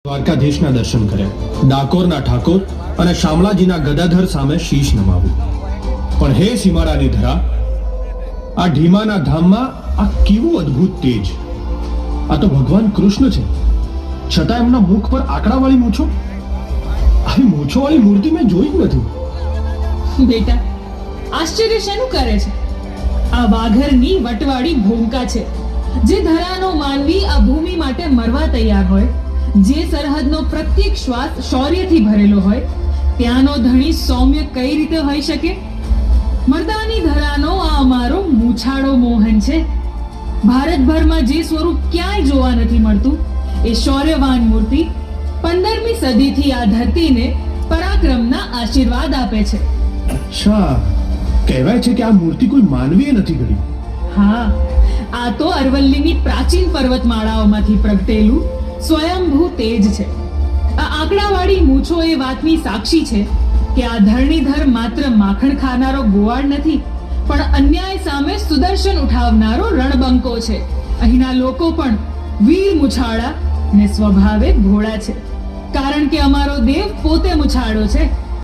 દ્વારકાધીશના દર્શન કર્યા, ડાકોરના ઠાકોર અને શામળાજીના ગદાધર સામે શીશ નમાવ્યું. પણ હે સીમાડાની ધરા, આ ઢીમાના ધામમાં આ કેવું અદ્ભુત તેજ! આ તો ભગવાન કૃષ્ણ છે, છતાં એમના મુખ પર આંકડાવાળી મૂછો. આવી મૂછોવાળી મૂર્તિ મેં જોઈ જ નથી. બેટા, આશ્ચર્ય શેનું કરે છે? આ વાઘરની વટવાળી ભૂમિકા છે. જે ધરાનો માનવી આ ભૂમિ માટે મરવા તૈયાર હોય, જે સરહદનો પ્રત્યેક શ્વાસ શૌર્યથી ભરેલો હોય, ત્યાંનો ધણી સૌમ્ય કઈ રીતે હોઈ શકે? મર્દાની ધરાનો આ અમારો મૂછાળો મોહન છે. ભારતભરમાં જે સ્વરૂપ ક્યાંય જોવા નથી મળતું, એ શૌર્યવાન મૂર્તિ 15મી સદીથી આ ધરતીને પરાક્રમના આશીર્વાદ આપે છે. અચ્છા, કહેવાય છે કે આ મૂર્તિ કોઈ માનવીએ નથી ઘડી. હા, આ તો અરવલ્લીની પ્રાચીન પર્વતમાળાઓમાંથી પ્રગટેલું સ્વયંભૂ તેજ છે. આ આંકડાવાળી મૂછો એ વાતની સાક્ષી છે કે આ ધરણીધર માત્ર માખણ ખાનારો ગોવાળ નથી, પણ અન્યાય સામે સુદર્શન ઉઠાવનારો રણબંકો છે. અહીંના લોકો પણ વીર મુછાળા ને સ્વભાવે ભોળા છે, કારણ કે અમારો દેવ પોતે મુછાળો છે.